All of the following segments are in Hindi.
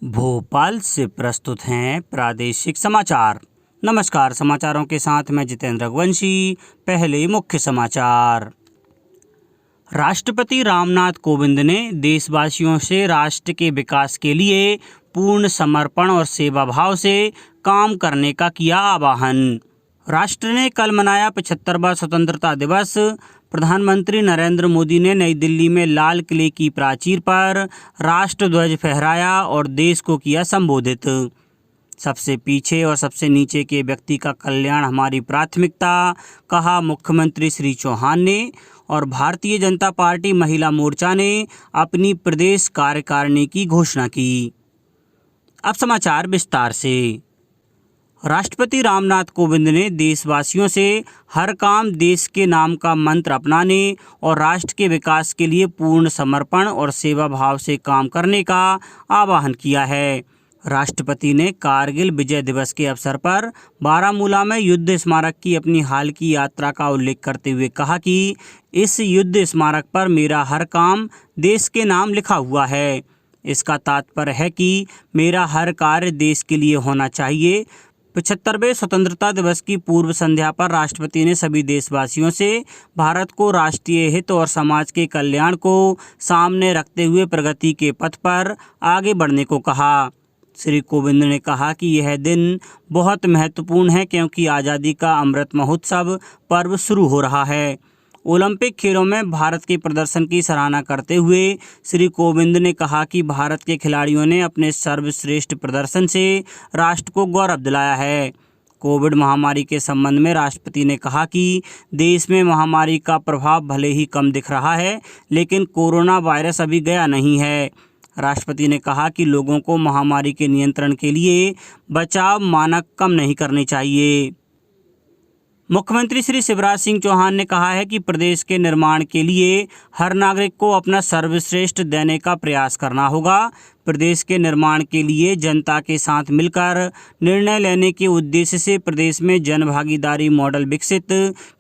भोपाल से प्रस्तुत हैं प्रादेशिक समाचार। नमस्कार, समाचारों के साथ मैं जितेंद्र रघुवंशी। पहले मुख्य समाचार। राष्ट्रपति रामनाथ कोविंद ने देशवासियों से राष्ट्र के विकास के लिए पूर्ण समर्पण और सेवा भाव से काम करने का किया आह्वान। राष्ट्र ने कल मनाया 75वां स्वतंत्रता दिवस। प्रधानमंत्री नरेंद्र मोदी ने नई दिल्ली में लाल किले की प्राचीर पर राष्ट्रध्वज फहराया और देश को किया संबोधित। सबसे पीछे और सबसे नीचे के व्यक्ति का कल्याण हमारी प्राथमिकता, कहा मुख्यमंत्री श्री चौहान ने। और भारतीय जनता पार्टी महिला मोर्चा ने अपनी प्रदेश कार्यकारिणी की घोषणा की। अब समाचार विस्तार से। राष्ट्रपति रामनाथ कोविंद ने देशवासियों से हर काम देश के नाम का मंत्र अपनाने और राष्ट्र के विकास के लिए पूर्ण समर्पण और सेवा भाव से काम करने का आह्वान किया है। राष्ट्रपति ने कारगिल विजय दिवस के अवसर पर बारामूला में युद्ध स्मारक की अपनी हाल की यात्रा का उल्लेख करते हुए कहा कि इस युद्ध स्मारक पर मेरा हर काम देश के नाम लिखा हुआ है। इसका तात्पर्य है कि मेरा हर कार्य देश के लिए होना चाहिए। 75वें स्वतंत्रता दिवस की पूर्व संध्या पर राष्ट्रपति ने सभी देशवासियों से भारत को राष्ट्रीय हित और समाज के कल्याण को सामने रखते हुए प्रगति के पथ पर आगे बढ़ने को कहा। श्री कोविंद ने कहा कि यह दिन बहुत महत्वपूर्ण है क्योंकि आज़ादी का अमृत महोत्सव पर्व शुरू हो रहा है। ओलंपिक खेलों में भारत के प्रदर्शन की सराहना करते हुए श्री कोविंद ने कहा कि भारत के खिलाड़ियों ने अपने सर्वश्रेष्ठ प्रदर्शन से राष्ट्र को गौरव दिलाया है। कोविड महामारी के संबंध में राष्ट्रपति ने कहा कि देश में महामारी का प्रभाव भले ही कम दिख रहा है, लेकिन कोरोना वायरस अभी गया नहीं है। राष्ट्रपति ने कहा कि लोगों को महामारी के नियंत्रण के लिए बचाव मानक कम नहीं करने चाहिए। मुख्यमंत्री श्री शिवराज सिंह चौहान ने कहा है कि प्रदेश के निर्माण के लिए हर नागरिक को अपना सर्वश्रेष्ठ देने का प्रयास करना होगा। प्रदेश के निर्माण के लिए जनता के साथ मिलकर निर्णय लेने के उद्देश्य से प्रदेश में जनभागीदारी मॉडल विकसित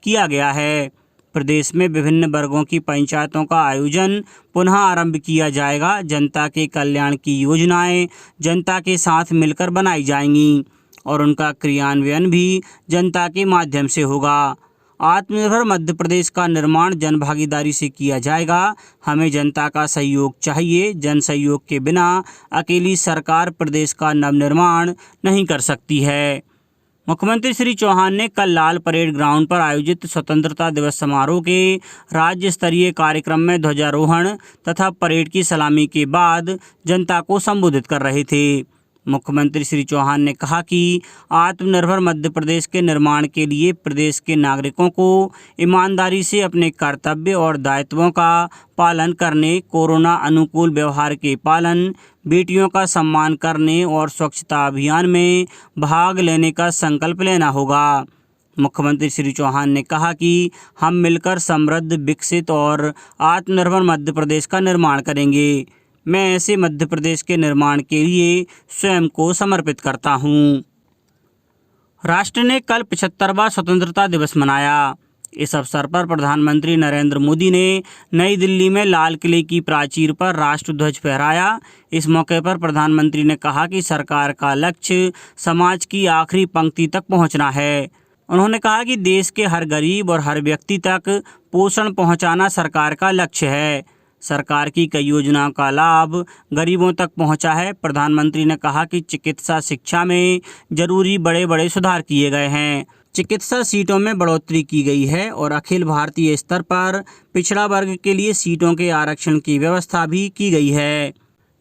किया गया है। प्रदेश में विभिन्न वर्गों की पंचायतों का आयोजन पुनः आरंभ किया जाएगा। जनता के कल्याण की योजनाएं जनता के साथ मिलकर बनाई जाएंगी और उनका क्रियान्वयन भी जनता के माध्यम से होगा। आत्मनिर्भर मध्य प्रदेश का निर्माण जनभागीदारी से किया जाएगा। हमें जनता का सहयोग चाहिए। जन सहयोग के बिना अकेली सरकार प्रदेश का नवनिर्माण नहीं कर सकती है। मुख्यमंत्री श्री चौहान ने कल लाल परेड ग्राउंड पर आयोजित स्वतंत्रता दिवस समारोह के राज्य स्तरीय कार्यक्रम में ध्वजारोहण तथा परेड की सलामी के बाद जनता को संबोधित कर रहे थे। मुख्यमंत्री श्री चौहान ने कहा कि आत्मनिर्भर मध्य प्रदेश के निर्माण के लिए प्रदेश के नागरिकों को ईमानदारी से अपने कर्तव्य और दायित्वों का पालन करने, कोरोना अनुकूल व्यवहार के पालन, बेटियों का सम्मान करने और स्वच्छता अभियान में भाग लेने का संकल्प लेना होगा। मुख्यमंत्री श्री चौहान ने कहा कि हम मिलकर समृद्ध, विकसित और आत्मनिर्भर मध्य प्रदेश का निर्माण करेंगे। मैं ऐसे मध्य प्रदेश के निर्माण के लिए स्वयं को समर्पित करता हूं। राष्ट्र ने कल 75वां स्वतंत्रता दिवस मनाया। इस अवसर पर प्रधानमंत्री नरेंद्र मोदी ने नई दिल्ली में लाल किले की प्राचीर पर राष्ट्रध्वज फहराया। इस मौके पर प्रधानमंत्री ने कहा कि सरकार का लक्ष्य समाज की आखिरी पंक्ति तक पहुंचना है। उन्होंने कहा कि देश के हर गरीब और हर व्यक्ति तक पोषण पहुंचाना सरकार का लक्ष्य है। सरकार की कई योजनाओं का लाभ गरीबों तक पहुंचा है। प्रधानमंत्री ने कहा कि चिकित्सा शिक्षा में जरूरी बड़े सुधार किए गए हैं। चिकित्सा सीटों में बढ़ोतरी की गई है और अखिल भारतीय स्तर पर पिछड़ा वर्ग के लिए सीटों के आरक्षण की व्यवस्था भी की गई है।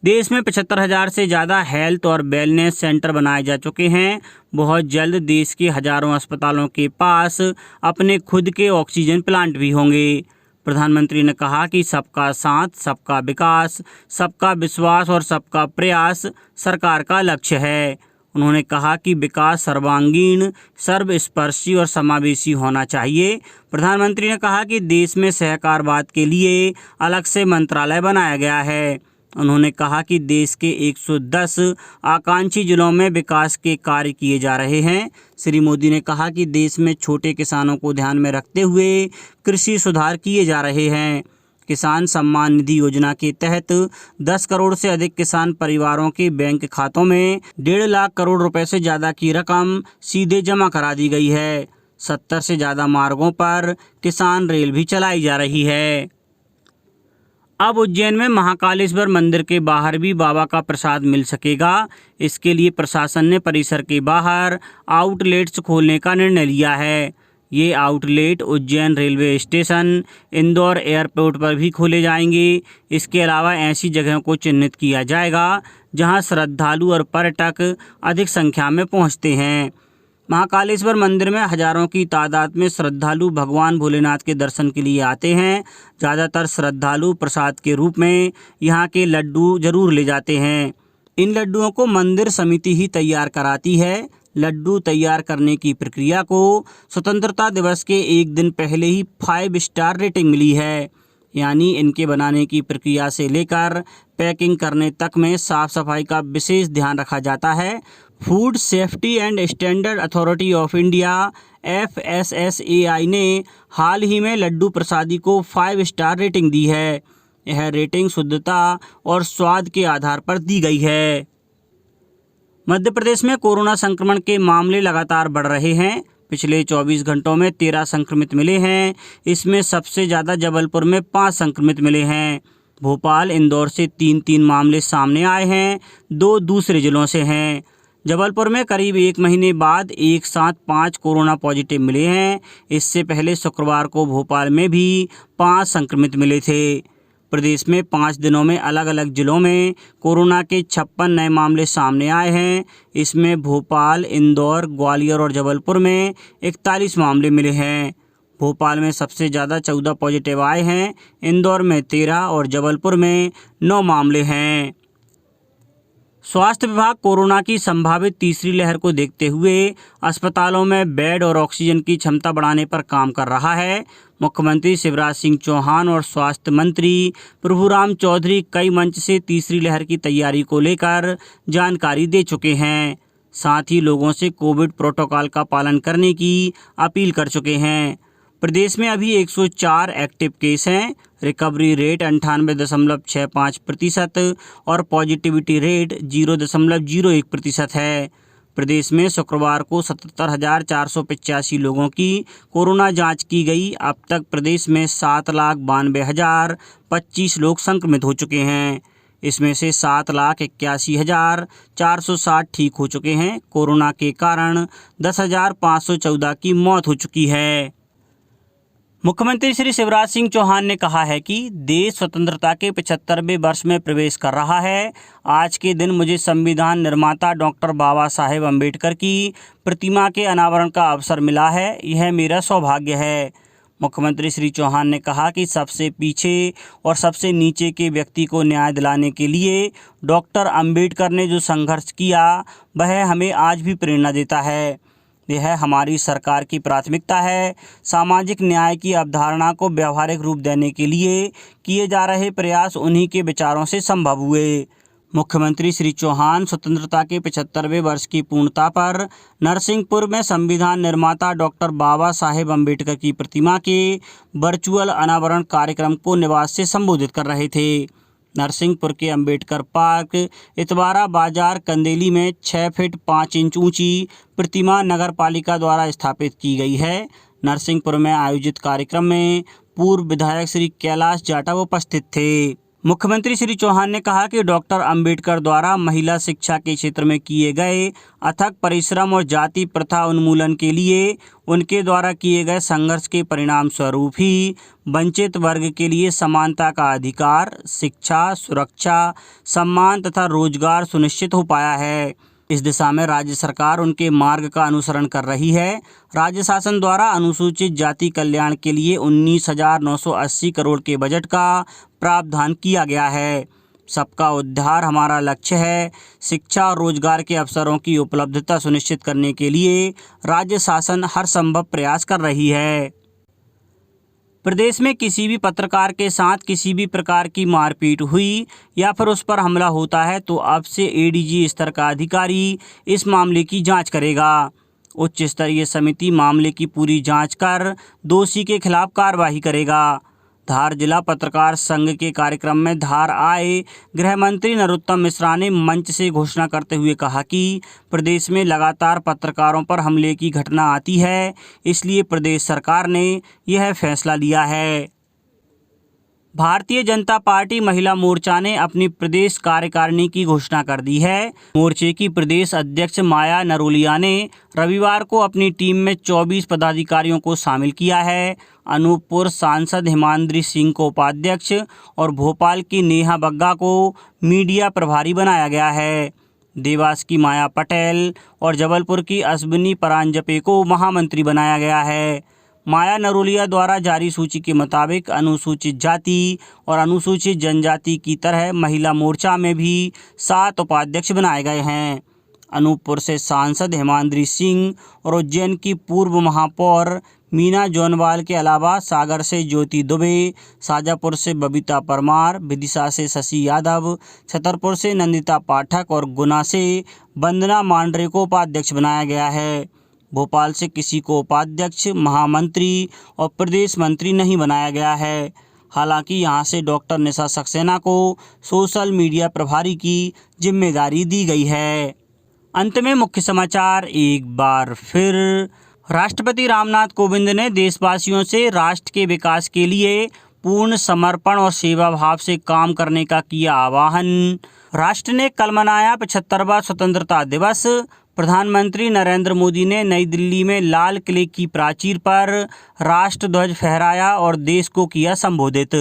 देश में 75,000 से ज़्यादा हेल्थ और वेलनेस सेंटर बनाए जा चुके हैं। बहुत जल्द देश के हजारों अस्पतालों के पास अपने खुद के ऑक्सीजन प्लांट भी होंगे। प्रधानमंत्री ने कहा कि सबका साथ, सबका विकास, सबका विश्वास और सबका प्रयास सरकार का लक्ष्य है। उन्होंने कहा कि विकास सर्वांगीण, सर्वस्पर्शी और समावेशी होना चाहिए। प्रधानमंत्री ने कहा कि देश में सहकारवाद के लिए अलग से मंत्रालय बनाया गया है। उन्होंने कहा कि देश के 110 आकांक्षी जिलों में विकास के कार्य किए जा रहे हैं। श्री मोदी ने कहा कि देश में छोटे किसानों को ध्यान में रखते हुए कृषि सुधार किए जा रहे हैं। किसान सम्मान निधि योजना के तहत 10 करोड़ से अधिक किसान परिवारों के बैंक खातों में 1.5 लाख करोड़ रुपए से ज़्यादा की रकम सीधे जमा करा दी गई है। 70 से ज़्यादा मार्गों पर किसान रेल भी चलाई जा रही है। अब उज्जैन में महाकालेश्वर मंदिर के बाहर भी बाबा का प्रसाद मिल सकेगा। इसके लिए प्रशासन ने परिसर के बाहर आउटलेट्स खोलने का निर्णय लिया है। ये outlet Ujjain railway station, Indore airport पर भी खोले जाएंगे। इसके अलावा ऐसी जगहों को चिन्हित किया जाएगा जहां श्रद्धालु और पर्यटक अधिक संख्या में पहुंचते हैं। महाकालेश्वर मंदिर में हजारों की तादाद में श्रद्धालु भगवान भोलेनाथ के दर्शन के लिए आते हैं। ज़्यादातर श्रद्धालु प्रसाद के रूप में यहाँ के लड्डू जरूर ले जाते हैं। इन लड्डुओं को मंदिर समिति ही तैयार कराती है। लड्डू तैयार करने की प्रक्रिया को स्वतंत्रता दिवस के एक दिन पहले ही 5 स्टार रेटिंग मिली है। यानी इनके बनाने की प्रक्रिया से लेकर पैकिंग करने तक में साफ सफाई का विशेष ध्यान रखा जाता है। Food safety and standard authority of India FSSAI ने हाल ही में लड्डू प्रसादी को 5 स्टार रेटिंग दी है। यह रेटिंग शुद्धता और स्वाद के आधार पर दी गई है। मध्य प्रदेश में कोरोना संक्रमण के मामले लगातार बढ़ रहे हैं। पिछले 24 घंटों में 13 संक्रमित मिले हैं। इसमें सबसे ज़्यादा जबलपुर में 5 संक्रमित मिले हैं। भोपाल, इंदौर से 3 मामले सामने आए हैं। 2 दूसरे जिलों से हैं। जबलपुर में करीब 1 महीने बाद एक साथ 5 कोरोना पॉजिटिव मिले हैं। इससे पहले शुक्रवार को भोपाल में भी 5 संक्रमित मिले थे। प्रदेश में 5 दिनों में अलग अलग जिलों में कोरोना के 56 नए मामले सामने आए हैं। इसमें भोपाल, इंदौर, ग्वालियर और जबलपुर में 41 मामले मिले हैं। भोपाल में सबसे ज़्यादा 14 पॉजिटिव आए हैं। इंदौर में 13 और जबलपुर में 9 मामले हैं। स्वास्थ्य विभाग कोरोना की संभावित तीसरी लहर को देखते हुए अस्पतालों में बेड और ऑक्सीजन की क्षमता बढ़ाने पर काम कर रहा है। मुख्यमंत्री शिवराज सिंह चौहान और स्वास्थ्य मंत्री प्रभुराम चौधरी कई मंच से तीसरी लहर की तैयारी को लेकर जानकारी दे चुके हैं। साथ ही लोगों से कोविड प्रोटोकॉल का पालन करने की अपील कर चुके हैं। प्रदेश में अभी 104 एक्टिव केस हैं। रिकवरी रेट 98.65% और पॉजिटिविटी रेट 0.01% है। प्रदेश में शुक्रवार को 77,485 लोगों की कोरोना जांच की गई। अब तक प्रदेश में 7,92,025 लोग संक्रमित हो चुके हैं। इसमें से 7,81,460 ठीक हो चुके हैं। कोरोना के कारण 10,514 की मौत हो चुकी है। मुख्यमंत्री श्री शिवराज सिंह चौहान ने कहा है कि देश स्वतंत्रता के 75वें वर्ष में प्रवेश कर रहा है। आज के दिन मुझे संविधान निर्माता डॉक्टर बाबा साहेब अम्बेडकर की प्रतिमा के अनावरण का अवसर मिला है। यह मेरा सौभाग्य है। मुख्यमंत्री श्री चौहान ने कहा कि सबसे पीछे और सबसे नीचे के व्यक्ति को न्याय दिलाने के लिए डॉक्टर अम्बेडकर ने जो संघर्ष किया वह हमें आज भी प्रेरणा देता है। यह हमारी सरकार की प्राथमिकता है। सामाजिक न्याय की अवधारणा को व्यावहारिक रूप देने के लिए किए जा रहे प्रयास उन्हीं के विचारों से संभव हुए। मुख्यमंत्री श्री चौहान स्वतंत्रता के 75वें वर्ष की पूर्णता पर नरसिंहपुर में संविधान निर्माता डॉक्टर बाबा साहेब अम्बेडकर की प्रतिमा के वर्चुअल अनावरण कार्यक्रम को निवास से संबोधित कर रहे थे। नरसिंहपुर के अंबेडकर पार्क इतवारा बाजार कंदेली में 6 फीट 5 इंच ऊंची प्रतिमा नगर पालिका द्वारा स्थापित की गई है। नरसिंहपुर में आयोजित कार्यक्रम में पूर्व विधायक श्री कैलाश जाटव उपस्थित थे। मुख्यमंत्री श्री चौहान ने कहा कि डॉक्टर अंबेडकर द्वारा महिला शिक्षा के क्षेत्र में किए गए अथक परिश्रम और जाति प्रथा उन्मूलन के लिए उनके द्वारा किए गए संघर्ष के परिणाम स्वरूप ही वंचित वर्ग के लिए समानता का अधिकार, शिक्षा, सुरक्षा, सम्मान तथा रोजगार सुनिश्चित हो पाया है। इस दिशा में राज्य सरकार उनके मार्ग का अनुसरण कर रही है। राज्य शासन द्वारा अनुसूचित जाति कल्याण के लिए 19,980 करोड़ के बजट का प्रावधान किया गया है। सबका उद्धार हमारा लक्ष्य है। शिक्षा और रोजगार के अवसरों की उपलब्धता सुनिश्चित करने के लिए राज्य शासन हर संभव प्रयास कर रही है। प्रदेश में किसी भी पत्रकार के साथ किसी भी प्रकार की मारपीट हुई या फिर उस पर हमला होता है तो अब से ADG स्तर का अधिकारी इस मामले की जांच करेगा। उच्च स्तरीय समिति मामले की पूरी जांच कर दोषी के खिलाफ कार्रवाई करेगा। धार जिला पत्रकार संघ के कार्यक्रम में धार आए गृह मंत्री नरोत्तम मिश्रा ने मंच से घोषणा करते हुए कहा कि प्रदेश में लगातार पत्रकारों पर हमले की घटना आती है, इसलिए प्रदेश सरकार ने यह फैसला लिया है। भारतीय जनता पार्टी महिला मोर्चा ने अपनी प्रदेश कार्यकारिणी की घोषणा कर दी है। मोर्चे की प्रदेश अध्यक्ष माया नरोलिया ने रविवार को अपनी टीम में 24 पदाधिकारियों को शामिल किया है। अनूपपुर सांसद हिमाद्री सिंह को उपाध्यक्ष और भोपाल की नेहा बग्गा को मीडिया प्रभारी बनाया गया है। देवास की माया पटेल और जबलपुर की अश्विनी परांजपे को महामंत्री बनाया गया है। माया नरोलिया द्वारा जारी सूची के मुताबिक अनुसूचित जाति और अनुसूचित जनजाति की तरह महिला मोर्चा में भी 7 उपाध्यक्ष बनाए गए हैं। अनूपपुर से सांसद हिमाद्री सिंह और उज्जैन की पूर्व महापौर मीना जोनवाल के अलावा सागर से ज्योति दुबे, शाजापुर से बबीता परमार, विदिशा से शशि यादव, छतरपुर से नंदिता पाठक और गुना से वंदना मांडरे को उपाध्यक्ष बनाया गया है। भोपाल से किसी को उपाध्यक्ष, महामंत्री और प्रदेश मंत्री नहीं बनाया गया है। हालांकि यहां से डॉक्टर निशा सक्सेना को सोशल मीडिया प्रभारी की जिम्मेदारी दी गई है। अंत में मुख्य समाचार एक बार फिर। राष्ट्रपति रामनाथ कोविंद ने देशवासियों से राष्ट्र के विकास के लिए पूर्ण समर्पण और सेवा भाव से काम करने का किया आह्वान। राष्ट्र ने कल मनाया 75वां स्वतंत्रता दिवस। प्रधानमंत्री नरेंद्र मोदी ने नई दिल्ली में लाल किले की प्राचीर पर राष्ट्र ध्वज फहराया और देश को किया संबोधित।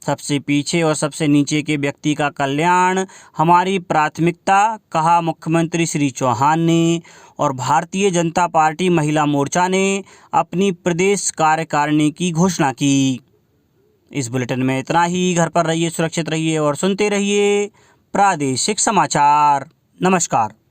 सबसे पीछे और सबसे नीचे के व्यक्ति का कल्याण हमारी प्राथमिकता, कहा मुख्यमंत्री श्री चौहान ने। और भारतीय जनता पार्टी महिला मोर्चा ने अपनी प्रदेश कार्यकारिणी की घोषणा की। इस बुलेटिन में इतना ही। घर पर रहिए, सुरक्षित रहिए और सुनते रहिए प्रादेशिक समाचार। नमस्कार।